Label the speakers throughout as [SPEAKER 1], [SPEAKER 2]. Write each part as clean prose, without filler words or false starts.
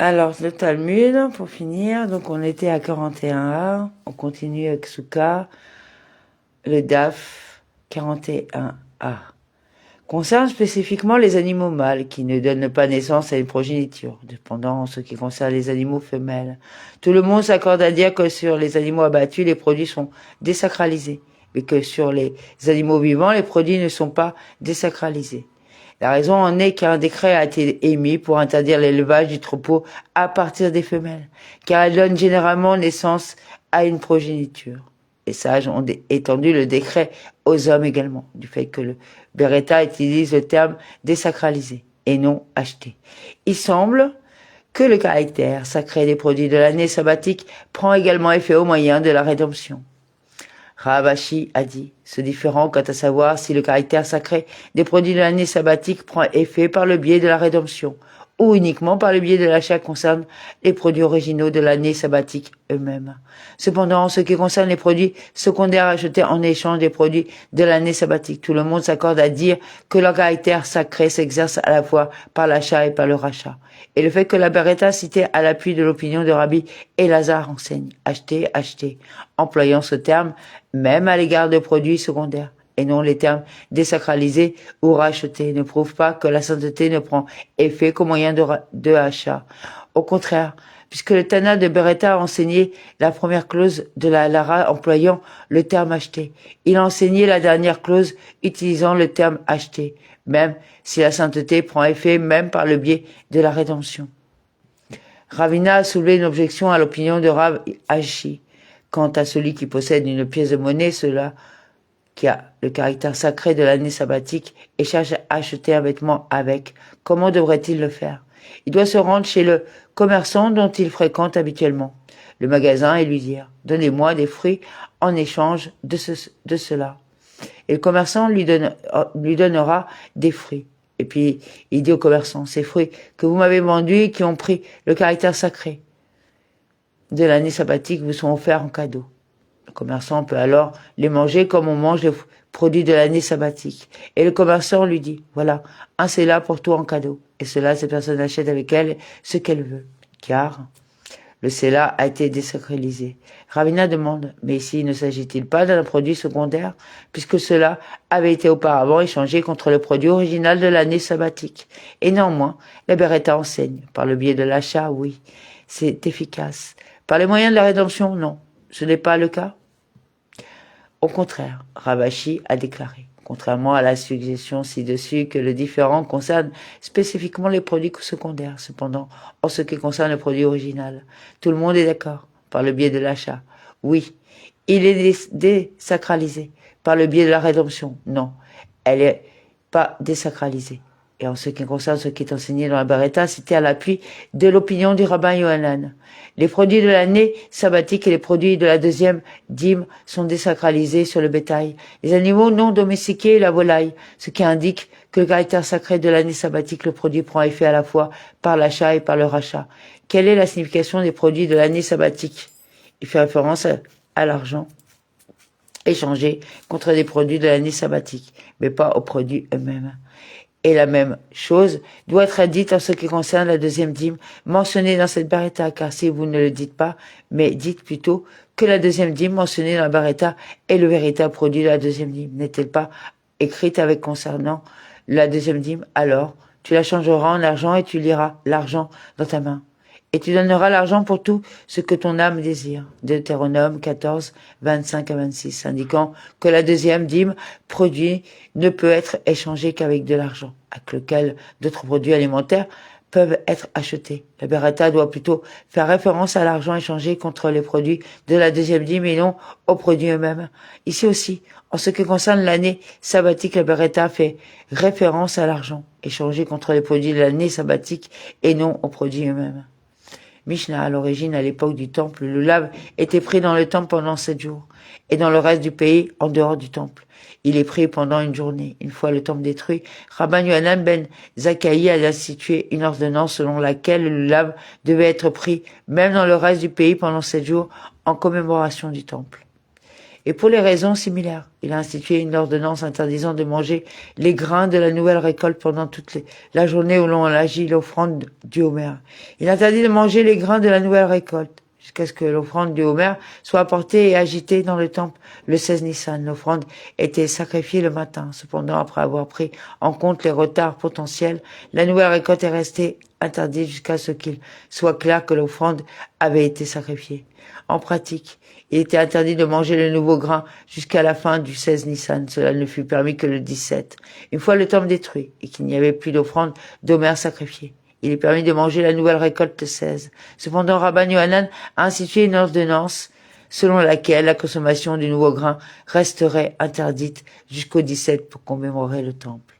[SPEAKER 1] Alors, le Talmud, pour finir, donc on était à 41a, on continue avec Souka, le DAF 41a. Concerne spécifiquement les animaux mâles qui ne donnent pas naissance à une progéniture. Cependant, en ce qui concerne les animaux femelles, tout le monde s'accorde à dire que sur les animaux abattus, les produits sont désacralisés, mais que sur les animaux vivants, les produits ne sont pas désacralisés. La raison en est qu'un décret a été émis pour interdire l'élevage du troupeau à partir des femelles, car elles donnent généralement naissance à une progéniture. Les sages ont étendu le décret aux hommes également, du fait que le Beretta utilise le terme désacralisé et non acheté. Il semble que le caractère sacré des produits de l'année sabbatique prend également effet au moyen de la rédemption. Rav Ashi a dit, ce différend quant à savoir si le caractère sacré des produits de l'année sabbatique prend effet par le biais de la rédemption ou uniquement par le biais de l'achat concerne les produits originaux de l'année sabbatique eux-mêmes. Cependant, en ce qui concerne les produits secondaires achetés en échange des produits de l'année sabbatique, tout le monde s'accorde à dire que leur caractère sacré s'exerce à la fois par l'achat et par le rachat. Et le fait que la Beretta citée à l'appui de l'opinion de Rabbi Elazar enseigne « acheter, acheter », employant ce terme même à l'égard de produits secondaires, et non les termes désacralisés ou rachetés, ne prouve pas que la sainteté ne prend effet qu'au moyen de achat. Au contraire, puisque le Tana de Beretta a enseigné la première clause de la Lara employant le terme acheté, il a enseigné la dernière clause utilisant le terme acheté, même si la sainteté prend effet même par le biais de la rédemption. Ravina a soulevé une objection à l'opinion de Rav Ashi. Quant à celui qui possède une pièce de monnaie, cela qui a le caractère sacré de l'année sabbatique et cherche à acheter un vêtement avec, comment devrait-il le faire? Il doit se rendre chez le commerçant dont il fréquente habituellement le magasin et lui dire « Donnez-moi des fruits en échange de cela ». Et le commerçant lui donnera des fruits. Et puis, il dit au commerçant « Ces fruits que vous m'avez vendus et qui ont pris le caractère sacré de l'année sabbatique vous sont offerts en cadeau. » Le commerçant peut alors les manger comme on mange les produits de l'année sabbatique. Et le commerçant lui dit, voilà, un c'est là pour toi en cadeau. Et cela, cette personne achète avec elle ce qu'elle veut. Car le cela a été désacralisé. Ravina demande, mais ici ne s'agit-il pas d'un produit secondaire, puisque cela avait été auparavant échangé contre le produit original de l'année sabbatique. Et néanmoins, la Beretta enseigne, par le biais de l'achat, oui, c'est efficace. Par les moyens de la rédemption, non. Ce n'est pas le cas. Au contraire, Rav Ashi a déclaré, contrairement à la suggestion ci-dessus, que le différend concerne spécifiquement les produits secondaires. Cependant, en ce qui concerne le produit original, tout le monde est d'accord, par le biais de l'achat. Oui, il est désacralisé, par le biais de la rédemption. Non, elle n'est pas désacralisée. Et en ce qui concerne ce qui est enseigné dans la Beretta, c'était à l'appui de l'opinion du rabbin Yohanan. Les produits de l'année sabbatique et les produits de la deuxième dîme sont désacralisés sur le bétail, les animaux non domestiqués et la volaille, ce qui indique que le caractère sacré de l'année sabbatique, le produit prend effet à la fois par l'achat et par le rachat. Quelle est la signification des produits de l'année sabbatique? Il fait référence à l'argent échangé contre des produits de l'année sabbatique, mais pas aux produits eux-mêmes. Et la même chose doit être dite en ce qui concerne la deuxième dîme mentionnée dans cette Beretta, car si vous ne le dites pas, mais dites plutôt que la deuxième dîme mentionnée dans la Beretta est le véritable produit de la deuxième dîme. N'est-elle pas écrite avec concernant la deuxième dîme? Alors, tu la changeras en argent et tu liras l'argent dans ta main. Et tu donneras l'argent pour tout ce que ton âme désire. Deutéronome 14, 25 à 26, indiquant que la deuxième dîme produit ne peut être échangé qu'avec de l'argent, avec lequel d'autres produits alimentaires peuvent être achetés. La Beretta doit plutôt faire référence à l'argent échangé contre les produits de la deuxième dîme et non aux produits eux-mêmes. Ici aussi, en ce qui concerne l'année sabbatique, la Beretta fait référence à l'argent échangé contre les produits de l'année sabbatique et non aux produits eux-mêmes. Mishnah, à l'origine, à l'époque du temple, le lave était pris dans le temple pendant 7 jours, et dans le reste du pays, en dehors du temple. Il est pris pendant une journée. Une fois le temple détruit, Rabban Yohanan ben Zakkaï a institué une ordonnance selon laquelle le lave devait être pris, même dans le reste du pays, pendant 7 jours, en commémoration du temple. Et pour les raisons similaires, il a institué une ordonnance interdisant de manger les grains de la nouvelle récolte pendant la journée où l'on agit l'offrande du Homer. Il interdit de manger les grains de la nouvelle récolte jusqu'à ce que l'offrande du Homer soit apportée et agitée dans le temple le 16 Nissan. L'offrande était sacrifiée le matin. Cependant, après avoir pris en compte les retards potentiels, la nouvelle récolte est restée interdite jusqu'à ce qu'il soit clair que l'offrande avait été sacrifiée. En pratique, il était interdit de manger le nouveau grain jusqu'à la fin du 16 Nissan. Cela ne fut permis que le 17. Une fois le temple détruit et qu'il n'y avait plus d'offrande d'Homer sacrifiée, il est permis de manger la nouvelle récolte 16. Cependant, Rabban Yohanan a institué une ordonnance selon laquelle la consommation du nouveau grain resterait interdite jusqu'au 17 pour commémorer le temple.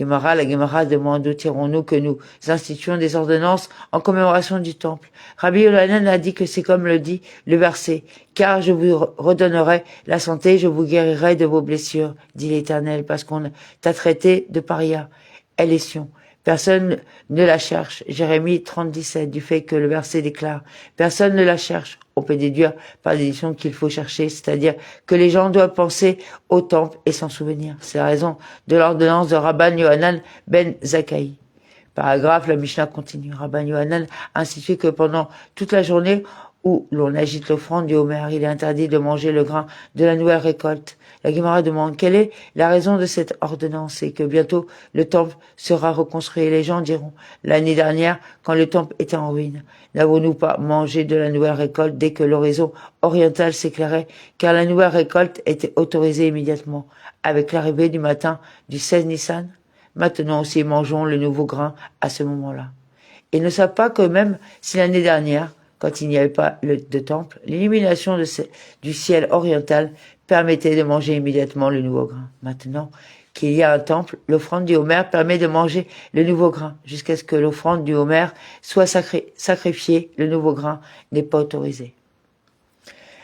[SPEAKER 1] La Gemara demande où tirons-nous que nous instituions des ordonnances en commémoration du temple. Rabbi Yohanan a dit que c'est comme le dit le verset, car je vous redonnerai la santé, je vous guérirai de vos blessures, dit l'Éternel, parce qu'on t'a traité de paria. Elle est Sion. Personne ne la cherche. Jérémie 30:17, du fait que le verset déclare, personne ne la cherche. On peut déduire par l'édition qu'il faut chercher, c'est-à-dire que les gens doivent penser au temple et s'en souvenir. C'est la raison de l'ordonnance de Rabban Yohanan ben Zakkai. Paragraphe, la Mishnah continue. Rabban Yohanan a institué que pendant toute la journée où l'on agite l'offrande du Homer, il est interdit de manger le grain de la nouvelle récolte. La Gemara demande quelle est la raison de cette ordonnance et que bientôt le temple sera reconstruit. Et les gens diront, l'année dernière, quand le temple était en ruine, n'avons-nous pas mangé de la nouvelle récolte dès que l'horizon oriental s'éclairait, car la nouvelle récolte était autorisée immédiatement avec l'arrivée du matin du 16 Nissan? Maintenant aussi mangeons le nouveau grain à ce moment-là. Ils ne savent pas que même si l'année dernière, quand il n'y avait pas de temple, l'illumination du ciel oriental permettait de manger immédiatement le nouveau grain. Maintenant qu'il y a un temple, l'offrande du Homer permet de manger le nouveau grain. Jusqu'à ce que l'offrande du Homer soit sacrifiée, le nouveau grain n'est pas autorisé.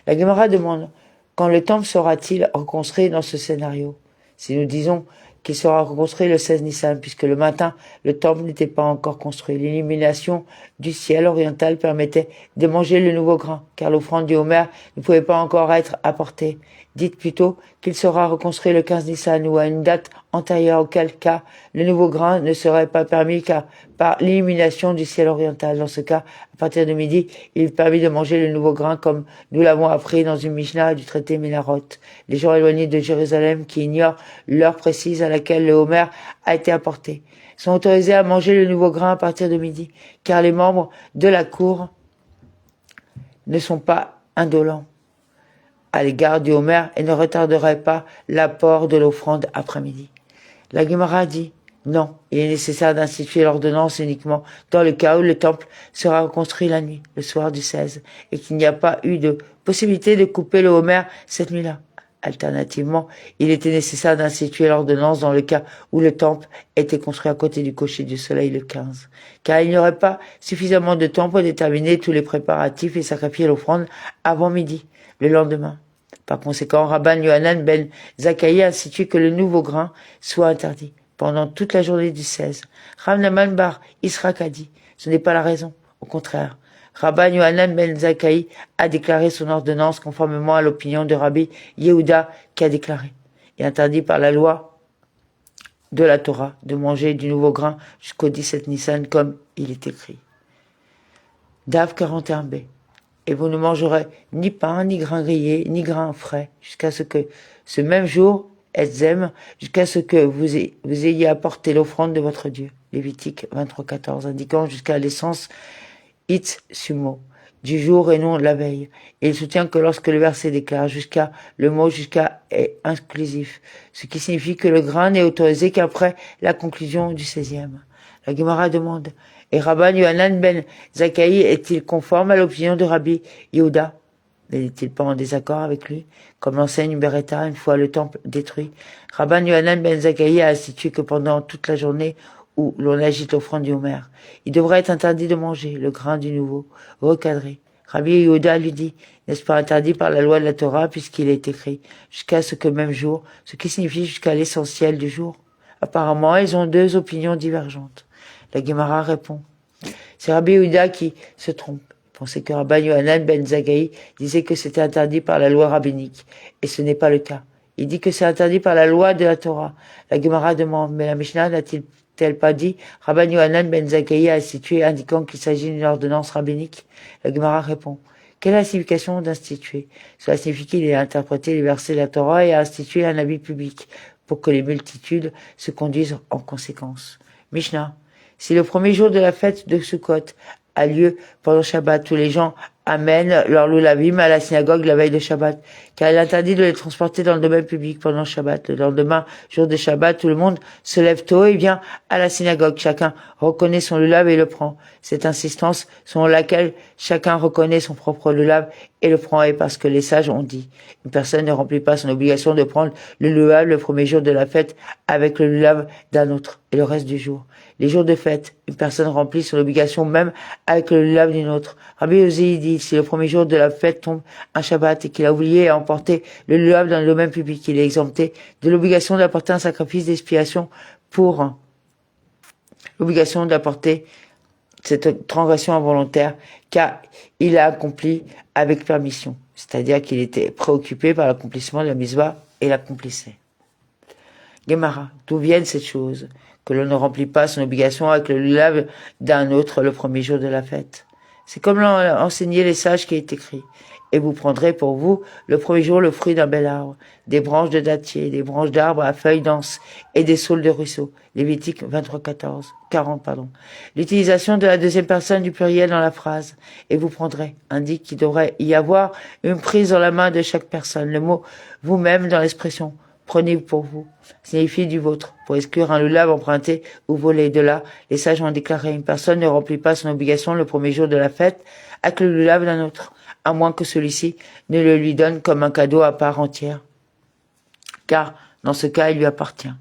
[SPEAKER 1] La Gemara demande, quand le temple sera-t-il reconstruit dans ce scénario? Si nous disons qu'il sera reconstruit le 16 Nissan, puisque le matin, le temple n'était pas encore construit. L'illumination du ciel oriental permettait de manger le nouveau grain, car l'offrande du Homer ne pouvait pas encore être apportée. Dites plutôt qu'il sera reconstruit le 15 Nissan ou à une date antérieure, auquel cas le nouveau grain ne serait pas permis qu'à par l'illumination du ciel oriental. Dans ce cas, à partir de midi, il est permis de manger le nouveau grain comme nous l'avons appris dans une Mishnah du traité Ménarot. Les gens éloignés de Jérusalem qui ignorent l'heure précise à laquelle le Homer a été apporté sont autorisés à manger le nouveau grain à partir de midi, car les membres de la cour ne sont pas indolents à l'égard du Homer et ne retarderaient pas l'apport de l'offrande après-midi. La Gemara dit, non, il est nécessaire d'instituer l'ordonnance uniquement dans le cas où le temple sera reconstruit la nuit, le soir du 16, et qu'il n'y a pas eu de possibilité de couper le Homer cette nuit-là. Alternativement, il était nécessaire d'instituer l'ordonnance dans le cas où le temple était construit à côté du coucher du soleil le 15, car il n'y aurait pas suffisamment de temps pour déterminer tous les préparatifs et sacrifier l'offrande avant midi, le lendemain. Par conséquent, Rabban Yohanan ben Zakkai a institué que le nouveau grain soit interdit pendant toute la journée du 16. Rav Nahman bar Israq a dit, ce n'est pas la raison, au contraire. Rabban Yohanan ben Zakkai a déclaré son ordonnance conformément à l'opinion de Rabbi Yehuda qui a déclaré. Il est interdit par la loi de la Torah de manger du nouveau grain jusqu'au 17 Nissan comme il est écrit. Dav 41b. Et vous ne mangerez ni pain, ni grain grillé, ni grain frais, jusqu'à ce que ce même jour, Etzem, jusqu'à ce que vous ayez apporté l'offrande de votre Dieu. Lévitique 23:14, indiquant jusqu'à l'essence Itz sumo, du jour et non la veille. Et il soutient que lorsque le verset déclare jusqu'à, le mot jusqu'à est inclusif, ce qui signifie que le grain n'est autorisé qu'après la conclusion du 16e. La Gemara demande, et Rabban Yohanan ben Zakkai est-il conforme à l'opinion de Rabbi Yehuda? N'est-il pas en désaccord avec lui? Comme l'enseigne Beretta, une fois le temple détruit, Rabban Yohanan ben Zakkai a institué que pendant toute la journée où l'on agite l'offrande du Homer, il devrait être interdit de manger le grain du nouveau, recadré. Rabbi Yehuda lui dit, n'est-ce pas interdit par la loi de la Torah puisqu'il est écrit, jusqu'à ce que même jour, ce qui signifie jusqu'à l'essentiel du jour? Apparemment, ils ont deux opinions divergentes. La Gemara répond, c'est Rabbi Yehuda qui se trompe. pensait que Rabban Yohanan ben Zakkai disait que c'était interdit par la loi rabbinique, et ce n'est pas le cas. Il dit que c'est interdit par la loi de la Torah. La Gemara demande, mais la Mishnah n'a-t-elle pas dit Rabban Yohanan ben Zakkai a institué indiquant qu'il s'agit d'une ordonnance rabbinique? La Gemara répond, quelle est la signification d'instituer? Cela signifie qu'il a interprété les versets de la Torah et a institué un avis public pour que les multitudes se conduisent en conséquence. Mishnah, si le premier jour de la fête de Sukkot a lieu pendant Shabbat, tous les gens amènent leurs lulavim à la synagogue la veille de Shabbat, car il est interdit de les transporter dans le domaine public pendant Shabbat. Le lendemain, jour de Shabbat, tout le monde se lève tôt et vient à la synagogue. Chacun reconnaît son lulav et le prend. Cette insistance selon laquelle chacun reconnaît son propre lulav et le prend est parce que les sages ont dit, une personne ne remplit pas son obligation de prendre le lulav le premier jour de la fête avec le lulav d'un autre et le reste du jour. Les jours de fête, une personne remplit son obligation même avec le lulav d'une autre. Rabbi Yosi dit, si le premier jour de la fête tombe un Shabbat et qu'il a oublié à emporter le lulav dans le domaine public, il est exempté de l'obligation d'apporter un sacrifice d'expiation pour l'obligation d'apporter cette transgression involontaire, car il a accompli avec permission, c'est-à-dire qu'il était préoccupé par l'accomplissement de la mitzvah et l'accomplissait. Gemara, d'où viennent ces choses que l'on ne remplit pas son obligation avec le lulav d'un autre le premier jour de la fête? C'est comme l'ont enseigné les sages qui est écrit. Et vous prendrez pour vous le premier jour le fruit d'un bel arbre, des branches de dattier, des branches d'arbres à feuilles denses et des saules de ruisseaux. Lévitique 40. L'utilisation de la deuxième personne du pluriel dans la phrase « et vous prendrez » indique qu'il devrait y avoir une prise dans la main de chaque personne. Le mot « vous-même » dans l'expression « prenez pour vous » signifie du vôtre. Pour exclure un lulav emprunté ou volé. De là, les sages ont déclaré une personne ne remplit pas son obligation le premier jour de la fête avec le lulav d'un autre, à moins que celui-ci ne le lui donne comme un cadeau à part entière, car dans ce cas, il lui appartient.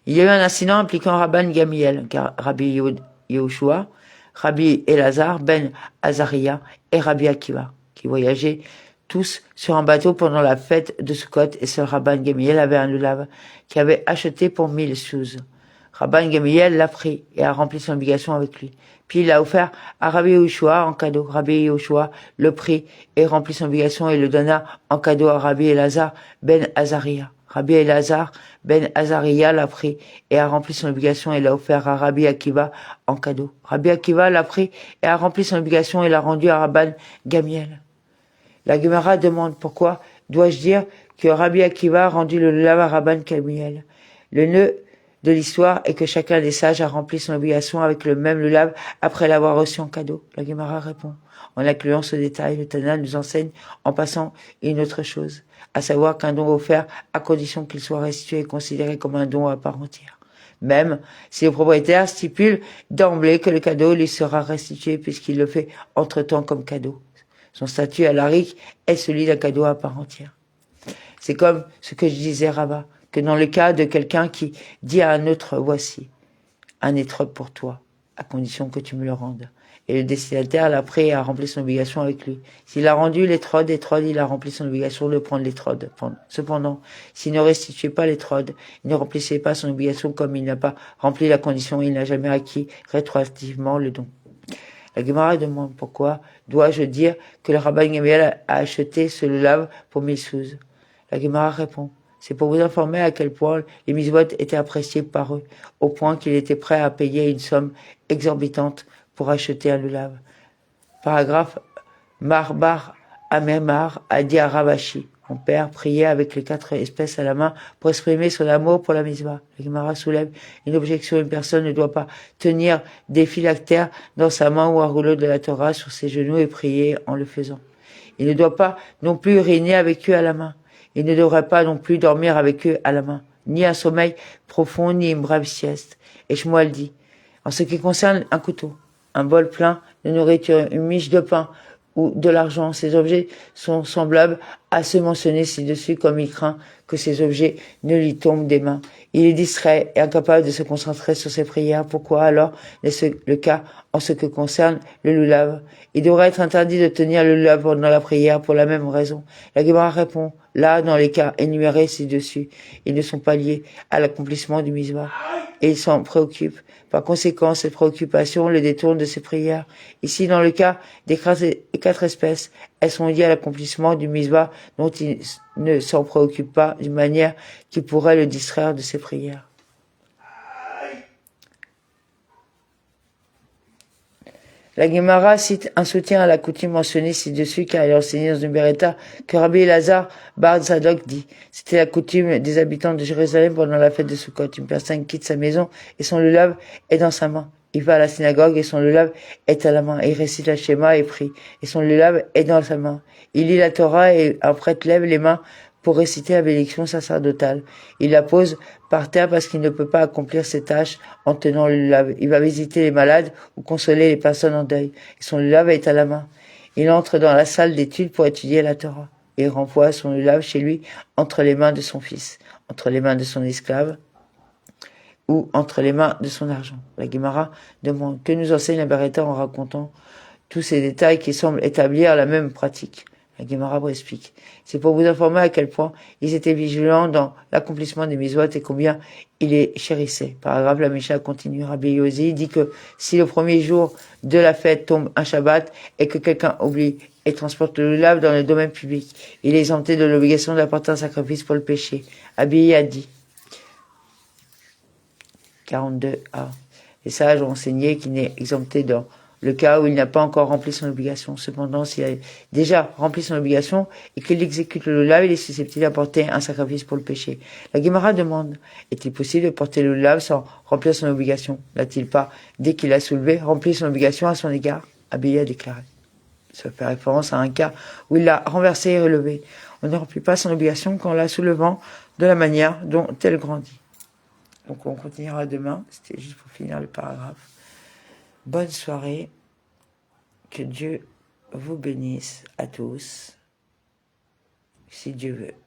[SPEAKER 1] Il y a eu un incident impliquant Rabban Gamiel, car Rabbi Yehoshua, Rabbi Elazar ben Azariah et Rabbi Akiva, qui voyageaient tous sur un bateau pendant la fête de Sukkot, et seul Rabban Gamiel avait un lulav qu'il avait acheté pour 1000 shoes. Rabban Gamiel l'a pris et a rempli son obligation avec lui. Puis il l'a offert à Rabbi Yehoshua en cadeau. Rabbi Yehoshua le prit et remplit son obligation et le donna en cadeau à Rabbi Elazar ben Azariah. Rabbi Elazar ben Azariah l'a pris et a rempli son obligation et l'a offert à Rabbi Akiva en cadeau. Rabbi Akiva l'a pris et a rempli son obligation et l'a rendu à Rabban Gamiel. La Gemara demande pourquoi dois-je dire que Rabbi Akiva a rendu le lulav à Rabban Gamiel. Le nœud de l'histoire est que chacun des sages a rempli son obligation avec le même lulav après l'avoir reçu en cadeau. La Gemara répond. En incluant ce détail, le Tana nous enseigne en passant une autre chose, à savoir qu'un don offert, à condition qu'il soit restitué, est considéré comme un don à part entière. Même si le propriétaire stipule d'emblée que le cadeau lui sera restitué puisqu'il le fait entre-temps comme cadeau. Son statut à l'Arik est celui d'un cadeau à part entière. C'est comme ce que je disais Rabat, que dans le cas de quelqu'un qui dit à un autre, voici un étrode pour toi, à condition que tu me le rendes. Et le destinataire l'a pris et a rempli son obligation avec lui. S'il a rendu l'étrode, il a rempli son obligation de prendre l'étrode. Cependant, s'il ne restituait pas l'étrode, il ne remplissait pas son obligation comme il n'a pas rempli la condition, il n'a jamais acquis rétroactivement le don. La Gemara demande pourquoi dois-je dire que le Rabban Gamiel a acheté ce lulav pour 1000 shoes. La Gemara répond, c'est pour vous informer à quel point les mitzvot étaient appréciés par eux, au point qu'il était prêt à payer une somme exorbitante pour acheter un lulav. Paragraphe, Marbar Amemar a dit à Ravashi, mon père priait avec les 4 espèces à la main pour exprimer son amour pour la mitzvah. La Gemara soulève une objection, une personne ne doit pas tenir des phylactères dans sa main ou un rouleau de la Torah sur ses genoux et prier en le faisant. Il ne doit pas non plus uriner avec eux à la main. Il ne devrait pas non plus dormir avec eux à la main, ni un sommeil profond, ni une brève sieste. Et Shmuel dit, en ce qui concerne un couteau, un bol plein de nourriture, une miche de pain ou de l'argent, ces objets sont semblables à se mentionner ci-dessus comme il craint que ces objets ne lui tombent des mains. Il est distrait et incapable de se concentrer sur ses prières. Pourquoi alors est-ce le cas en ce que concerne le lulav? Il devrait être interdit de tenir le lulav pendant la prière pour la même raison. La Gemara répond, là, dans les cas énumérés ci-dessus, ils ne sont pas liés à l'accomplissement du mitzvah et il s'en préoccupe. Par conséquent, cette préoccupation le détourne de ses prières. Ici, dans le cas des 4 espèces, elles sont liées à l'accomplissement du mitzvah dont il ne s'en préoccupe pas d'une manière qui pourrait le distraire de ses prières. La Gemara cite un soutien à la coutume mentionnée ci-dessus car il est enseigné dans une Beretta que Rabbi Elazar Bar Zadok dit. C'était la coutume des habitants de Jérusalem pendant la fête de Sukkot. Une personne quitte sa maison et son lulav est dans sa main. Il va à la synagogue et son lulav est à la main. Il récite la Shema et prie. Et son lulav est dans sa main. Il lit la Torah et un prêtre lève les mains pour réciter la bénédiction sacerdotale. Il la pose par terre parce qu'il ne peut pas accomplir ses tâches en tenant le lulav. Il va visiter les malades ou consoler les personnes en deuil. Et son lulav est à la main. Il entre dans la salle d'études pour étudier la Torah. Il renvoie son lulav chez lui entre les mains de son fils, entre les mains de son esclave ou entre les mains de son argent. La Gemara demande que nous enseigne la Beretta en racontant tous ces détails qui semblent établir la même pratique. La Gemara explique. C'est pour vous informer à quel point ils étaient vigilants dans l'accomplissement des mitzvot et combien il les chérissait. Paragraphe, la Mishnah continue. Rabbi Yosi dit que si le premier jour de la fête tombe un Shabbat et que quelqu'un oublie et transporte le lulav dans le domaine public, il est exempté de l'obligation d'apporter un sacrifice pour le péché. Rabbi a dit. 42a. Les sages ont enseigné qu'il n'est exempté dans le cas où il n'a pas encore rempli son obligation. Cependant, s'il a déjà rempli son obligation et qu'il exécute le lulav, il est susceptible d'apporter un sacrifice pour le péché. La Gemara demande, est-il possible de porter le lulav sans remplir son obligation? N'a-t-il pas, dès qu'il a soulevé, rempli son obligation à son égard? Abiya a déclaré. Ça fait référence à un cas où il l'a renversé et relevé. On ne remplit pas son obligation qu'en la soulevant de la manière dont elle grandit. Donc on continuera demain, c'était juste pour finir le paragraphe. Bonne soirée, que Dieu vous bénisse à tous, si Dieu veut.